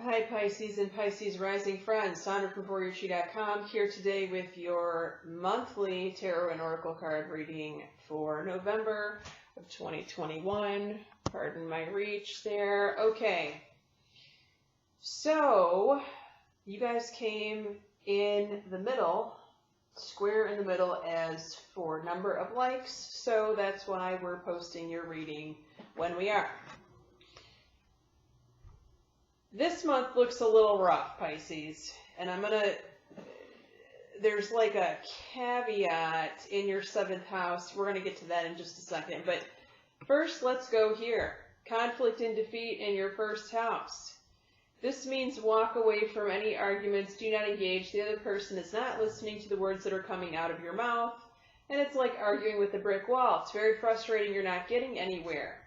Hi Pisces and Pisces rising friends, Sandra from ForYourChi.com here today with your monthly Tarot and Oracle card reading for November of 2021. Pardon my reach there. Okay, so you guys came in the middle, square in the middle as for number of likes, so that's why we're posting your reading when we are. This month looks a little rough, Pisces, and there's like a caveat in your 7th house. We're going to get to that in just a second, but first let's go here. Conflict and defeat in your 1st house. This means walk away from any arguments, do not engage. The other person is not listening to the words that are coming out of your mouth, and it's like arguing with a brick wall. It's very frustrating, you're not getting anywhere.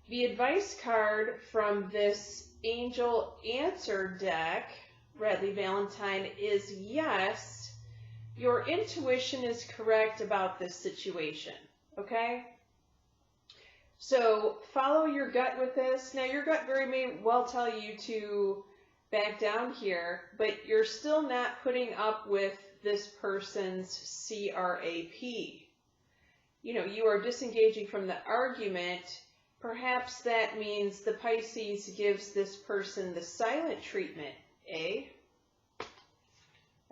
The advice card from this Angel Answer deck, Bradley Valentine, is yes, your intuition is correct about this situation, okay? So follow your gut with this. Now your gut may well tell you to back down here, but you're still not putting up with this person's CRAP. You know, you are disengaging from the argument. Perhaps that means the Pisces gives this person the silent treatment, eh?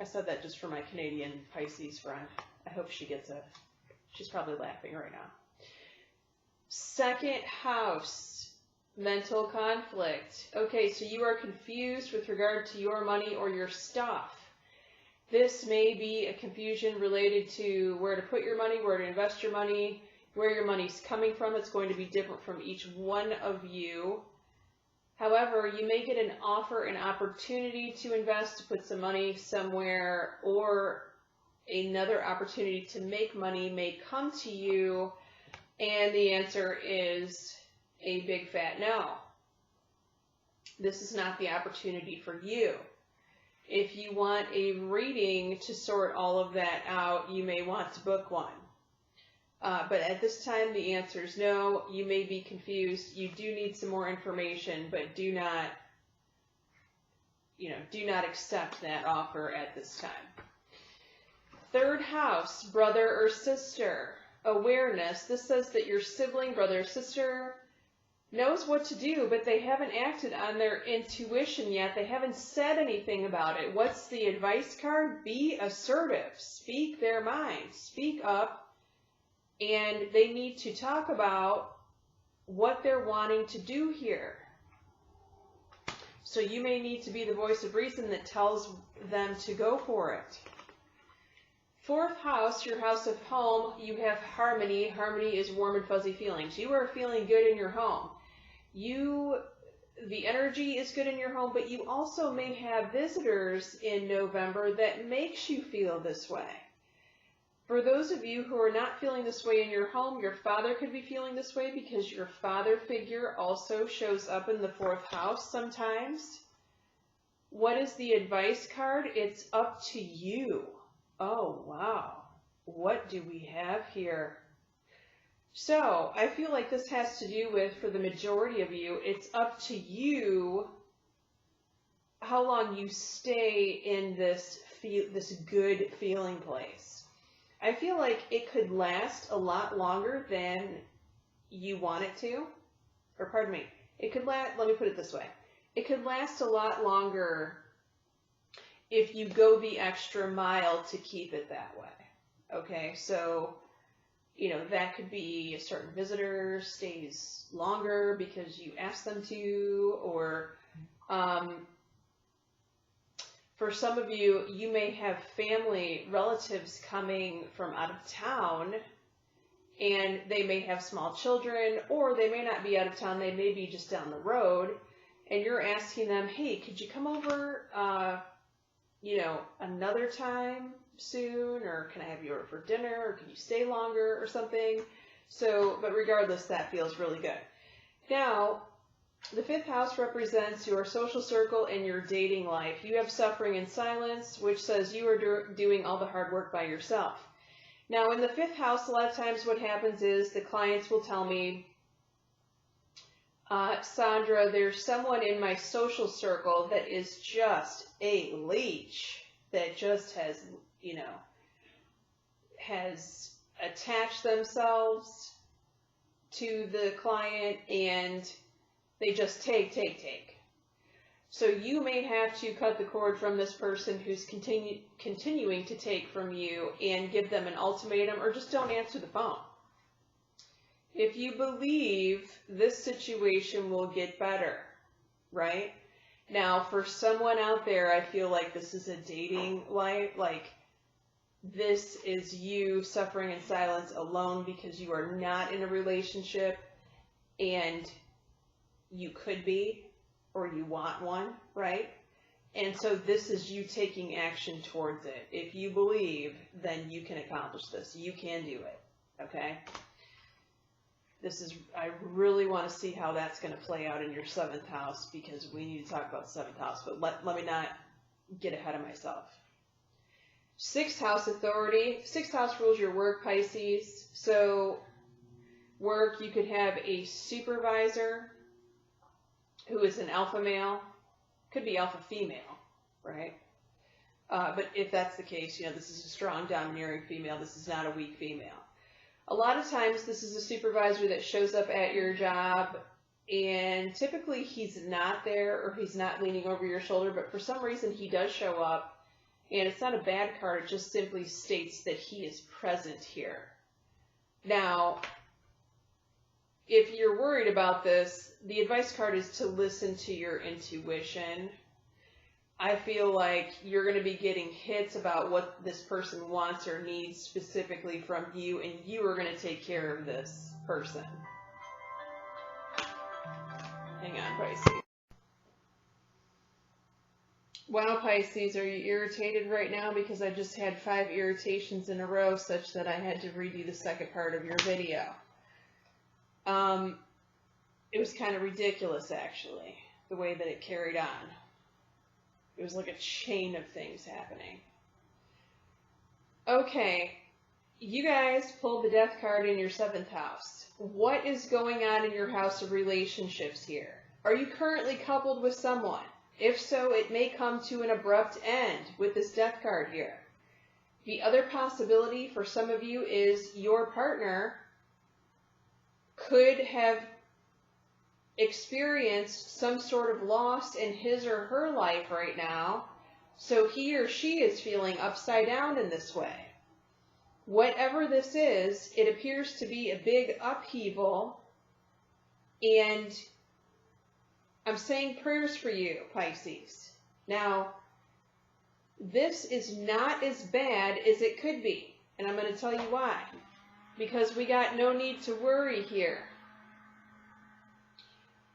I said that just for my Canadian Pisces friend. I hope she gets it. She's probably laughing right now. 2nd house, mental conflict. Okay, so you are confused with regard to your money or your stuff. This may be a confusion related to where to put your money, where to invest your money, where your money's coming from. It's going to be different from each one of you. However, you may get an offer, an opportunity to invest, to put some money somewhere, or another opportunity to make money may come to you, and the answer is a big fat no. This is not the opportunity for you. If you want a reading to sort all of that out, you may want to book one. But at this time, the answer is no. You may be confused. You do need some more information, but do not accept that offer at this time. 3rd house, brother or sister. Awareness. This says that your sibling, brother or sister, knows what to do, but they haven't acted on their intuition yet. They haven't said anything about it. What's the advice card? Be assertive. Speak their mind. Speak up. And they need to talk about what they're wanting to do here. So you may need to be the voice of reason that tells them to go for it. 4th house, your house of home, you have harmony. Harmony is warm and fuzzy feelings. You are feeling good in your home. The energy is good in your home, but you also may have visitors in November that makes you feel this way. For those of you who are not feeling this way in your home, your father could be feeling this way because your father figure also shows up in the 4th house sometimes. What is the advice card? It's up to you. Oh, wow. What do we have here? So, I feel like this has to do with, for the majority of you, it's up to you how long you stay in this good feeling place. I feel like it could last a lot longer than you want it to. Or pardon me, it could last, let me put it this way. It could last a lot longer if you go the extra mile to keep it that way. Okay, so, that could be a certain visitor stays longer because you ask them to, or for some of you, you may have family relatives coming from out of town, and they may have small children, or they may not be out of town, they may be just down the road, and you're asking them, hey, could you come over, another time soon, or can I have you over for dinner, or can you stay longer, or something? So, but regardless, that feels really good. Now, the 5th house represents your social circle and your dating life. You have suffering in silence, which says you are doing all the hard work by yourself. Now, in the 5th house, a lot of times what happens is the clients will tell me, Sandra, there's someone in my social circle that is just a leech that just has, has attached themselves to the client, and they just take. So you may have to cut the cord from this person who's continuing to take from you and give them an ultimatum, or just don't answer the phone. If you believe this situation will get better, right? Now, for someone out there, I feel like this is a dating life, like this is you suffering in silence alone because you are not in a relationship and you could be, or you want one, right? And so this is you taking action towards it. If you believe, then you can accomplish this. You can do it, okay? I really want to see how that's going to play out in your 7th house, because we need to talk about 7th house, but let me not get ahead of myself. 6th house authority. 6th house rules your work, Pisces. So work, you could have a supervisor who is an alpha male, could be alpha female, right? But if that's the case, this is a strong, domineering female. This is not a weak female. A lot of times this is a supervisor that shows up at your job, and typically he's not there or he's not leaning over your shoulder, but for some reason he does show up, and it's not a bad card. It just simply states that he is present here. Now, if you're worried about this, the advice card is to listen to your intuition. I feel like you're going to be getting hits about what this person wants or needs specifically from you, and you are going to take care of this person. Hang on, Pisces. Wow, Pisces, are you irritated right now? Because I just had 5 irritations in a row such that I had to redo the second part of your video. It was kind of ridiculous, actually, the way that it carried on. It was like a chain of things happening. Okay, you guys pulled the death card in your 7th house. What is going on in your house of relationships here? Are you currently coupled with someone? If so, it may come to an abrupt end with this death card here. The other possibility for some of you is your partner could have experienced some sort of loss in his or her life right now, so he or she is feeling upside down in this way. Whatever this is, it appears to be a big upheaval, and I'm saying prayers for you, Pisces. Now, this is not as bad as it could be, and I'm going to tell you why. Because we got no need to worry here.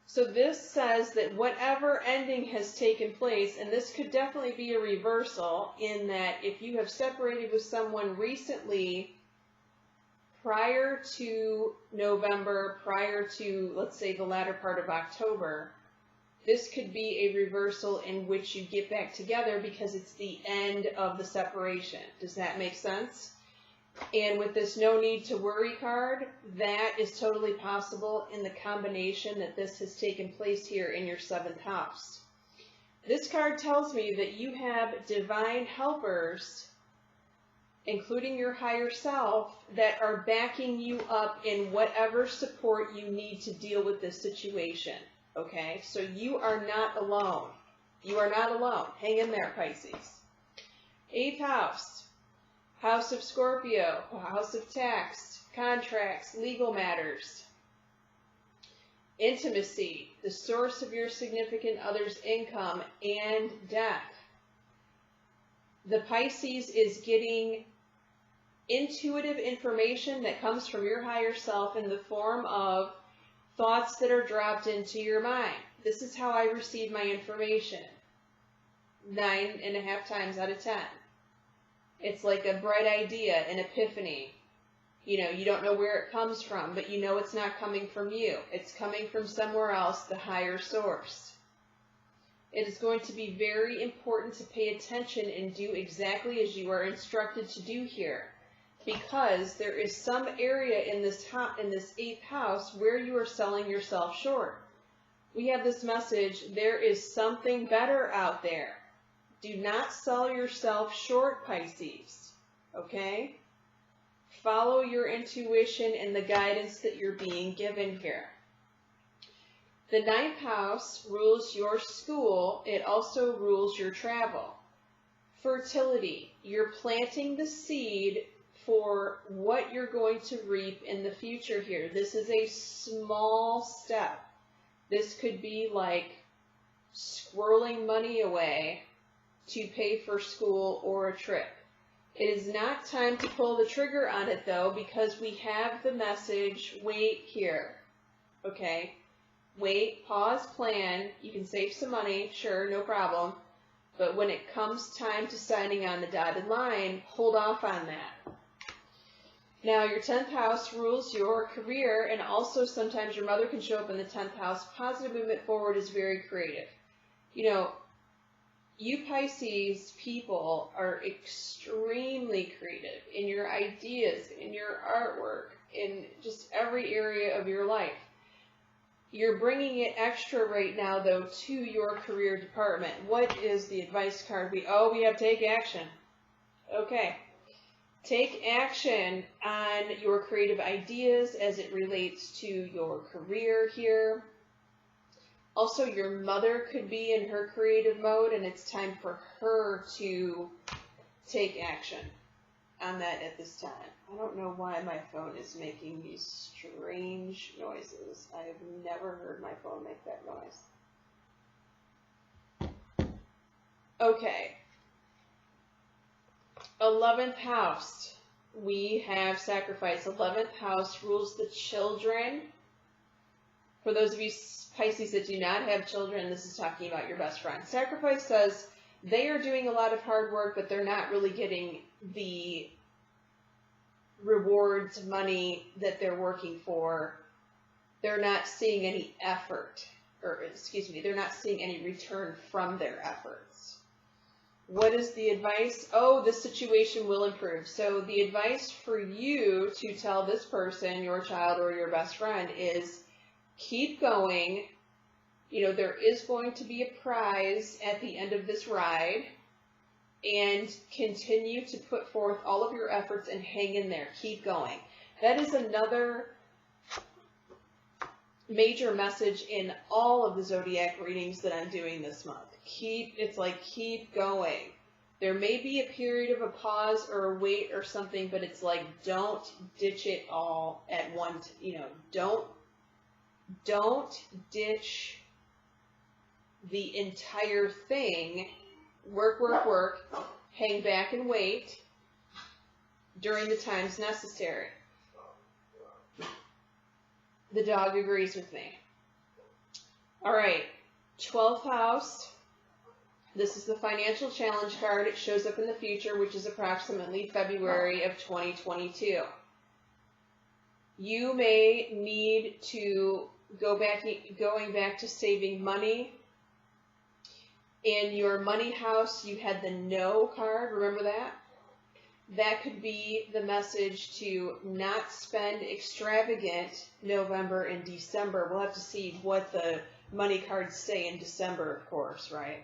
So this says that whatever ending has taken place, and this could definitely be a reversal, in that if you have separated with someone recently, prior to November, prior to, let's say, the latter part of October, this could be a reversal in which you get back together because it's the end of the separation. Does that make sense? And with this no need to worry card, that is totally possible in the combination that this has taken place here in your 7th house. This card tells me that you have divine helpers, including your higher self, that are backing you up in whatever support you need to deal with this situation. Okay? So you are not alone. You are not alone. Hang in there, Pisces. 8th house. House of Scorpio, house of tax, contracts, legal matters. Intimacy, the source of your significant other's income, and death. The Pisces is getting intuitive information that comes from your higher self in the form of thoughts that are dropped into your mind. This is how I receive my information. 9.5 times out of 10. It's like a bright idea, an epiphany. You don't know where it comes from, but you know it's not coming from you. It's coming from somewhere else, the higher source. It is going to be very important to pay attention and do exactly as you are instructed to do here, because there is some area in this 8th house where you are selling yourself short. we have this message, there is something better out there. Do not sell yourself short, Pisces, okay? Follow your intuition and the guidance that you're being given here. The 9th house rules your school. It also rules your travel. Fertility. You're planting the seed for what you're going to reap in the future here. This is a small step. This could be like squirreling money away to pay for school or a trip. It is not time to pull the trigger on it though, because we have the message, wait here. Okay? Wait, pause, plan. You can save some money, sure, no problem. But when it comes time to signing on the dotted line, hold off on that. Now, your 10th house rules your career, and also sometimes your mother can show up in the 10th house. Positive movement forward is very creative. You know, you Pisces people are extremely creative in your ideas, in your artwork, in just every area of your life. You're bringing it extra right now, though, to your career department. What is the advice card? We have take action. Okay. Take action on your creative ideas as it relates to your career here. Also, your mother could be in her creative mode, and it's time for her to take action on that at this time. I don't know why my phone is making these strange noises. I have never heard my phone make that noise. Okay. 11th house. We have sacrifice. 11th house rules the children. For those of you Pisces that do not have children, this is talking about your best friend. Sacrifice says they are doing a lot of hard work, but they're not really getting the rewards, money that they're working for. They're not seeing any effort, they're not seeing any return from their efforts. What is the advice? This situation will improve. So the advice for you to tell this person, your child or your best friend, is keep going. You know, there is going to be a prize at the end of this ride, and continue to put forth all of your efforts and hang in there. Keep going. That is another major message in all of the zodiac readings that I'm doing this month. Keep going. There may be a period of a pause or a wait or something, but it's like, don't ditch it all at once. Don't ditch the entire thing. Work, hang back and wait during the times necessary. The dog agrees with me. All right, 12th house. This is the financial challenge card. It shows up in the future, which is approximately February of 2022. You may need to going back to saving money. In your money house, you had the no card. Remember that? That could be the message to not spend extravagant November and December. We'll have to see what the money cards say in December, of course, right?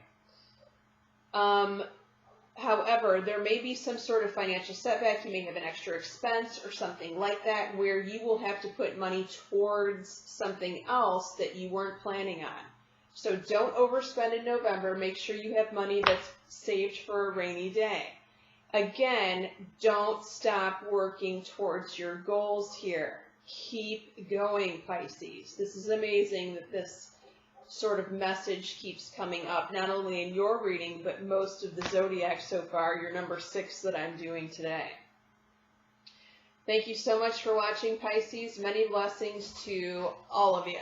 However, there may be some sort of financial setback. You may have an extra expense or something like that where you will have to put money towards something else that you weren't planning on. So don't overspend in November. Make sure you have money that's saved for a rainy day. Again, don't stop working towards your goals here. Keep going, Pisces. This is amazing that this sort of message keeps coming up, not only in your reading, but most of the zodiac so far, your number 6 that I'm doing today. Thank you so much for watching, Pisces. Many blessings to all of you.